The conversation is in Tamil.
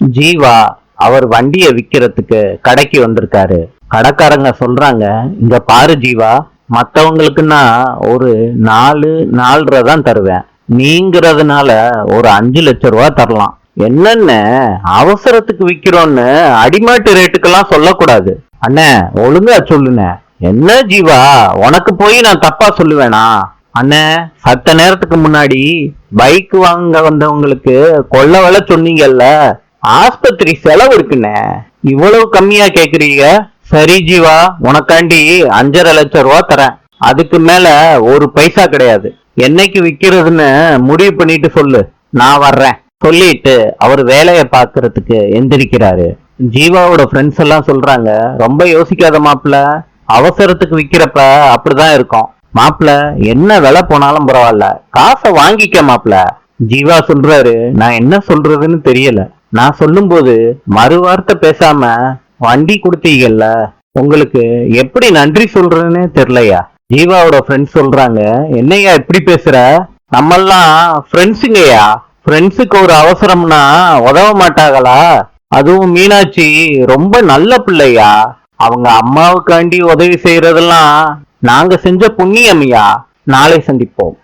ஜீவா அவர் வண்டிய விக்கிறதுக்கு கடைக்கு வந்திருக்காரு. கடைக்காரங்க சொல்றாங்க, இங்க பாரு ஜீவா, மத்தவங்களுக்குன்னா ஒரு 4-4.5 தான் தருவேன், நீங்கிறதுனால ஒரு 5 லட்சம் ரூபா தரலாம். என்னன்னு அவசரத்துக்கு விக்கிறோன்னு அடிமாட்டு ரேட்டுக்கெல்லாம் சொல்லக்கூடாது. அண்ணே ஒழுங்கா சொல்லுண்ணே. என்ன ஜீவா, உனக்கு போய் நான் தப்பா சொல்லுவேனா? அண்ணே, சத்த நேரத்துக்கு முன்னாடி பைக் வாங்க வந்தவங்களுக்கு கொள்ள விலை சொன்னீங்கல்ல, ஆஸ்பத்திரி செலவு இருக்குண்ணே, இவ்வளவு கம்மியா கேக்குறீங்க? சரி ஜீவா, உனக்காண்டி 5.5 லட்சம் ரூபா தரேன், அதுக்கு மேல ஒரு பைசா கிடையாது. என்னைக்கு விக்கிறதுன்னு முடிவு பண்ணிட்டு சொல்லு, நான் வர்றேன் சொல்லிட்டு அவர் வேலையை பாக்குறதுக்கு எந்திரிக்கிறாரு. ஜீவாவோட ஃப்ரெண்ட்ஸ் எல்லாம் சொல்றாங்க, ரொம்ப யோசிக்காத மாப்பிள்ள, அவசரத்துக்கு விக்கிறப்ப அப்படிதான் இருக்கும் மாப்பிள்ள, என்ன விலை போனாலும் பரவாயில்ல, காசை வாங்கிக்க மாப்பிள்ள. ஜீவா சொல்றாரு, நான் என்ன சொல்றதுன்னு தெரியல, நான் சொல்லும் போது மறு வார்த்தை பேசாம வண்டி கொடுத்தீங்கல்ல, உங்களுக்கு எப்படி நன்றி சொல்றதுன்னு தெரியலையா? ஜீவாவோட ஃப்ரெண்ட்ஸ் சொல்றாங்க, என்னையா இப்படி பேசுற, நம்மெல்லாம் ஃப்ரெண்ட்ஸுங்கய்யா, ஃப்ரெண்ட்ஸுக்கு ஒரு அவசரம்னா உதவ மாட்டாங்களா? அதுவும் மீனாட்சி ரொம்ப நல்ல பிள்ளையா, அவங்க அம்மாவுக்காண்டி உதவி செய்யறதெல்லாம் நாங்க செஞ்ச புண்ணியம்யா. நாளை சந்திப்போம்.